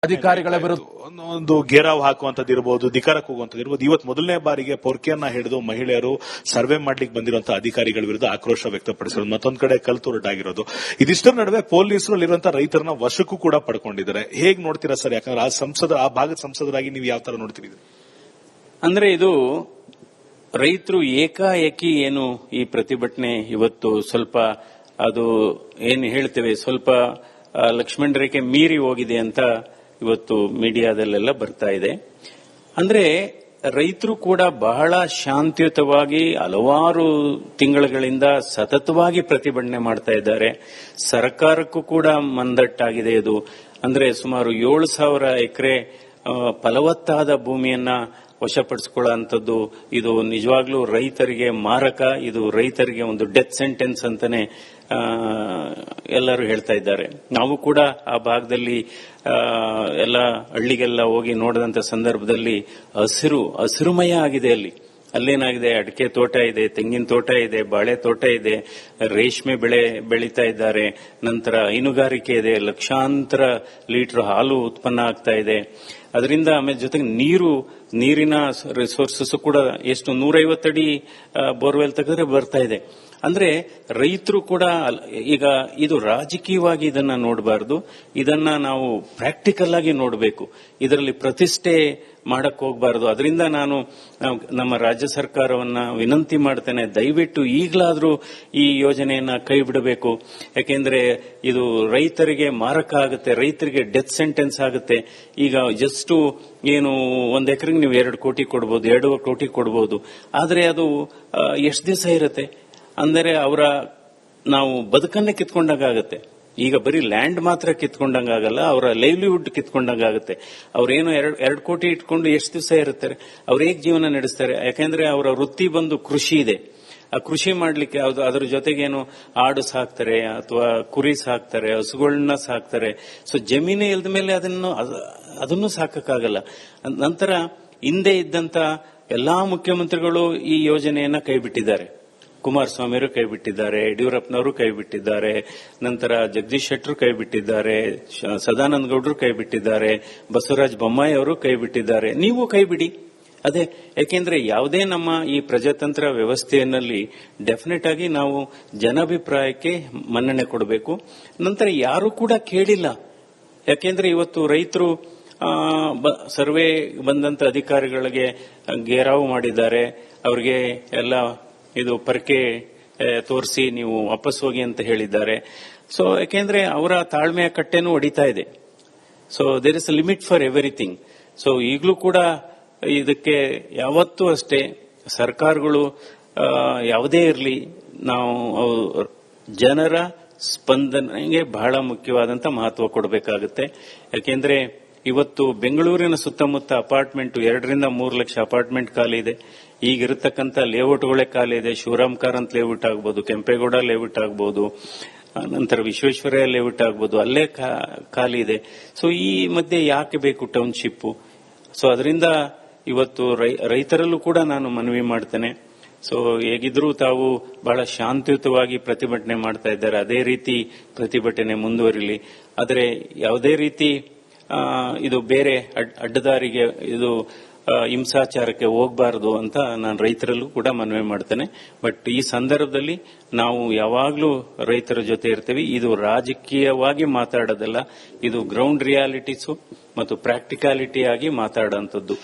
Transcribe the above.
ಅಧಿಕಾರಿಗಳ ವಿರುದ್ಧ ಒಂದು ಘೇರಾವ್ ಹಾಕುವಂತದ್ದು ಇರಬಹುದು, ಧಿಕ್ಕಾರಕ್ಕೆ ಹೋಗುವಂತದ್ದು ಇರಬಹುದು. ಇವತ್ತು ಮೊದಲನೇ ಬಾರಿಗೆ ಪೊರ್ಕೆಯನ್ನ ಹಿಡಿದು ಮಹಿಳೆಯರು ಸರ್ವೆ ಮಾಡ್ಲಿಕ್ಕೆ ಬಂದಿರುವಂತಹ ಅಧಿಕಾರಿಗಳ ವಿರುದ್ಧ ಆಕ್ರೋಶ ವ್ಯಕ್ತಪಡಿಸಿರೋದು, ಮತ್ತೊಂದು ಕಡೆ ಕಲ್ತುರುಟಾಗಿರೋದು. ಇದಿಷ್ಟರ ನಡುವೆ ಪೊಲೀಸರು ಅಲ್ಲಿರುವಂತಹ ರೈತರನ್ನ ವಶಕ್ಕೂ ಕೂಡ ಪಡ್ಕೊಂಡಿದ್ದಾರೆ. ಹೇಗ್ ನೋಡ್ತೀರಾ ಸರ್? ಯಾಕಂದ್ರೆ ಆ ಭಾಗದ ಸಂಸದರಾಗಿ ನೀವು ಯಾವ ತರ ನೋಡ್ತೀರಿ? ಅಂದ್ರೆ ಇದು ರೈತರು ಏಕಾಏಕಿ ಏನು ಈ ಪ್ರತಿಭಟನೆ ಇವತ್ತು ಸ್ವಲ್ಪ ಅದು ಏನು ಹೇಳ್ತೇವೆ ಸ್ವಲ್ಪ ಲಕ್ಷ್ಮಣ ರೇಖೆ ಮೀರಿ ಹೋಗಿದೆ ಅಂತ ಇವತ್ತು ಮೀಡಿಯಾದಲ್ಲೆಲ್ಲ ಬರ್ತಾ ಇದೆ. ಅಂದ್ರೆ ರೈತರು ಕೂಡ ಬಹಳ ಶಾಂತಿಯುತವಾಗಿ ಹಲವಾರು ತಿಂಗಳುಗಳಿಂದ ಸತತವಾಗಿ ಪ್ರತಿಭಟನೆ ಮಾಡ್ತಾ ಇದ್ದಾರೆ. ಸರ್ಕಾರಕ್ಕೂ ಕೂಡ ಮಂದಟ್ಟಾಗಿದೆ ಇದು. ಅಂದ್ರೆ ಸುಮಾರು 7,000 ಎಕರೆ ಫಲವತ್ತಾದ ಭೂಮಿಯನ್ನ ವಶಪಡಿಸಿಕೊಳ್ಳುವಂಥದ್ದು ಇದು ನಿಜವಾಗ್ಲೂ ರೈತರಿಗೆ ಮಾರಕ. ಇದು ರೈತರಿಗೆ ಒಂದು ಡೆತ್ ಸೆಂಟೆನ್ಸ್ ಅಂತಾನೆ ಎಲ್ಲರೂ ಹೇಳ್ತಾ ಇದ್ದಾರೆ. ನಾವು ಕೂಡ ಆ ಭಾಗದಲ್ಲಿ ಎಲ್ಲ ಹಳ್ಳಿಗೆಲ್ಲ ಹೋಗಿ ನೋಡಿದಂತ ಸಂದರ್ಭದಲ್ಲಿ ಹಸಿರುಮಯ ಆಗಿದೆ. ಅಲ್ಲೇನಾಗಿದೆ, ಅಡಿಕೆ ತೋಟ ಇದೆ, ತೆಂಗಿನ ತೋಟ ಇದೆ, ಬಾಳೆ ತೋಟ ಇದೆ, ರೇಷ್ಮೆ ಬೆಳೆ ಬೆಳೀತಾ ಇದ್ದಾರೆ. ನಂತರ ಹೈನುಗಾರಿಕೆ ಇದೆ, ಲಕ್ಷಾಂತರ ಲೀಟರ್ ಹಾಲು ಉತ್ಪನ್ನ ಆಗ್ತಾ ಇದೆ. ಅದರಿಂದ ಆಮೇಲೆ ಜೊತೆಗೆ ನೀರಿನ ರಿಸೋರ್ಸಸ್ ಕೂಡ ಎಷ್ಟು 150 ಅಡಿ ಬೋರ್ವೆಲ್ ತೆಗೆದ್ರೆ ಬರ್ತಾ ಇದೆ. ಅಂದ್ರೆ ರೈತರು ಕೂಡ ಈಗ ಇದು ರಾಜಕೀಯವಾಗಿ ಇದನ್ನ ನೋಡಬಾರದು, ಇದನ್ನ ನಾವು ಪ್ರಾಕ್ಟಿಕಲ್ ಆಗಿ ನೋಡಬೇಕು. ಇದರಲ್ಲಿ ಪ್ರತಿಷ್ಠೆ ಮಾಡಕ್ ಹೋಗಬಾರದು. ಅದರಿಂದ ನಾನು ನಮ್ಮ ರಾಜ್ಯ ಸರ್ಕಾರವನ್ನ ವಿನಂತಿ ಮಾಡ್ತೇನೆ, ದಯವಿಟ್ಟು ಈಗಲಾದ್ರೂ ಈ ಯೋಜನೆಯನ್ನ ಕೈ ಬಿಡಬೇಕು. ಯಾಕೆಂದ್ರೆ ಇದು ರೈತರಿಗೆ ಮಾರಕ ಆಗುತ್ತೆ, ರೈತರಿಗೆ ಡೆತ್ ಸೆಂಟೆನ್ಸ್ ಆಗುತ್ತೆ. ಈಗ ಜಸ್ಟ್ ಏನು 1 ಎಕರೆಗೆ ನೀವು 2 ಕೋಟಿ ಕೊಡಬಹುದು, 2 ಕೋಟಿ ಕೊಡಬಹುದು. ಆದ್ರೆ ಅದು ಎಷ್ಟು ದಿವಸ ಇರುತ್ತೆ? ಅಂದರೆ ನಾವು ಬದುಕನ್ನೇ ಕಿತ್ಕೊಂಡಾಗುತ್ತೆ. ಈಗ ಬರೀ ಲ್ಯಾಂಡ್ ಮಾತ್ರ ಕಿತ್ಕೊಂಡಂಗಾಗಲ್ಲ, ಅವರ ಲೈವ್ಲಿಹುಡ್ ಕಿತ್ಕೊಂಡಂಗಾಗುತ್ತೆ. ಅವ್ರೇನು 2 ಕೋಟಿ ಇಟ್ಕೊಂಡು ಎಷ್ಟು ದಿವಸ ಇರುತ್ತಾರೆ? ಅವ್ರು ಹೇಗೆ ಜೀವನ ನಡೆಸ್ತಾರೆ? ಯಾಕೆಂದ್ರೆ ಅವರ ವೃತ್ತಿ ಬಂದು ಕೃಷಿ ಇದೆ. ಆ ಕೃಷಿ ಮಾಡ್ಲಿಕ್ಕೆ ಅದ್ರ ಜೊತೆಗೇನು ಆಡು ಸಾಕ್ತಾರೆ ಅಥವಾ ಕುರಿ ಸಾಕ್ತಾರೆ, ಹಸುಗಳನ್ನ ಸಾಕ್ತಾರೆ. ಸೊ ಜಮೀನೇ ಇಲ್ದ ಮೇಲೆ ಅದನ್ನು ಸಾಕಕ್ಕಾಗಲ್ಲ. ನಂತರ ಹಿಂದೆ ಇದ್ದಂತ ಎಲ್ಲಾ ಮುಖ್ಯಮಂತ್ರಿಗಳು ಈ ಯೋಜನೆಯನ್ನ ಕೈಬಿಟ್ಟಿದ್ದಾರೆ. ಕುಮಾರಸ್ವಾಮಿ ಅವರು ಕೈಬಿಟ್ಟಿದ್ದಾರೆ, ಯಡಿಯೂರಪ್ಪನವರು ಕೈಬಿಟ್ಟಿದ್ದಾರೆ, ನಂತರ ಜಗದೀಶ್ ಶೆಟ್ಟರು ಕೈಬಿಟ್ಟಿದ್ದಾರೆ, ಸದಾನಂದ ಗೌಡರು ಕೈಬಿಟ್ಟಿದ್ದಾರೆ, ಬಸವರಾಜ ಬೊಮ್ಮಾಯಿ ಅವರು ಕೈಬಿಟ್ಟಿದ್ದಾರೆ. ನೀವು ಕೈಬಿಡಿ. ಅದೇ ಯಾಕೆಂದ್ರೆ ಯಾವುದೇ ನಮ್ಮ ಈ ಪ್ರಜಾತಂತ್ರ ವ್ಯವಸ್ಥೆಯಲ್ಲಿ ಡೆಫಿನೆಟ್ ಆಗಿ ನಾವು ಜನಾಭಿಪ್ರಾಯಕ್ಕೆ ಮನ್ನಣೆ ಕೊಡಬೇಕು. ನಂತರ ಯಾರು ಕೂಡ ಕೇಳಿಲ್ಲ. ಯಾಕೆಂದ್ರೆ ಇವತ್ತು ರೈತರು ಸರ್ವೆ ಬಂದಂತ ಅಧಿಕಾರಿಗಳಿಗೆ ಘೇರಾವು ಮಾಡಿದ್ದಾರೆ. ಅವರಿಗೆ ಎಲ್ಲ ಇದು ಪರಕೆ ತೋರಿಸಿ ನೀವು ವಾಪಸ್ ಹೋಗಿ ಅಂತ ಹೇಳಿದ್ದಾರೆ. ಸೊ ಯಾಕೆಂದ್ರೆ ಅವರ ತಾಳ್ಮೆಯ ಕಟ್ಟೆನೂ ಹೊಡಿತಾ ಇದೆ. So there is a limit for everything. So ಈಗಲೂ ಕೂಡ ಇದಕ್ಕೆ ಯಾವತ್ತೂ ಅಷ್ಟೇ ಸರ್ಕಾರಗಳು ಯಾವುದೇ ಇರಲಿ, ನಾವು ಜನರ ಸ್ಪಂದನೆಗೆ ಬಹಳ ಮುಖ್ಯವಾದಂತ ಮಹತ್ವ ಕೊಡಬೇಕಾಗುತ್ತೆ. ಯಾಕೆಂದ್ರೆ ಇವತ್ತು ಬೆಂಗಳೂರಿನ ಸುತ್ತಮುತ್ತ ಅಪಾರ್ಟ್ಮೆಂಟ್ 2 ರಿಂದ 3 ಲಕ್ಷ ಅಪಾರ್ಟ್ಮೆಂಟ್ ಖಾಲಿ ಇದೆ. ಈಗಿರತಕ್ಕಂಥ ಲೇಔಟ್ಗಳೇ ಖಾಲಿ ಇದೆ. ಶಿವರಾಮ್ ಕಾರಂತ್ ಲೇಔಟ್ ಆಗ್ಬೋದು, ಕೆಂಪೇಗೌಡ ಲೇಔಟ್ ಆಗ್ಬೋದು, ನಂತರ ವಿಶ್ವೇಶ್ವರಯ್ಯ ಲೇಔಟ್ ಆಗ್ಬೋದು, ಅಲ್ಲೇ ಖಾಲಿ ಇದೆ. ಸೊ ಈ ಮಧ್ಯೆ ಯಾಕೆ ಬೇಕು ಟೌನ್ಶಿಪ್? ಸೊ ಅದರಿಂದ ಇವತ್ತು ರೈತರಲ್ಲೂ ಕೂಡ ನಾನು ಮನವಿ ಮಾಡ್ತೇನೆ. ಸೊ ಹೇಗಿದ್ರೂ ತಾವು ಬಹಳ ಶಾಂತಿಯುತವಾಗಿ ಪ್ರತಿಭಟನೆ ಮಾಡ್ತಾ ಇದ್ದಾರೆ, ಅದೇ ರೀತಿ ಪ್ರತಿಭಟನೆ ಮುಂದುವರಿಲಿ. ಆದರೆ ಯಾವುದೇ ರೀತಿ ಇದು ಬೇರೆ ಅಡ್ಡದಾರಿಗೆ ಇದು ಹಿಂಸಾಚಾರಕ್ಕೆ ಹೋಗಬಾರದು ಅಂತ ನಾನು ರೈತರಲ್ಲೂ ಕೂಡ ಮನವಿ ಮಾಡ್ತೇನೆ. ಬಟ್ ಈ ಸಂದರ್ಭದಲ್ಲಿ ನಾವು ಯಾವಾಗಲೂ ರೈತರ ಜೊತೆ ಇರ್ತೇವೆ. ಇದು ರಾಜಕೀಯವಾಗಿ ಮಾತಾಡೋದಲ್ಲ, ಇದು ಗ್ರೌಂಡ್ ರಿಯಾಲಿಟೀಸು ಮತ್ತು ಪ್ರಾಕ್ಟಿಕಾಲಿಟಿ ಆಗಿ ಮಾತಾಡೋಂಥದ್ದು.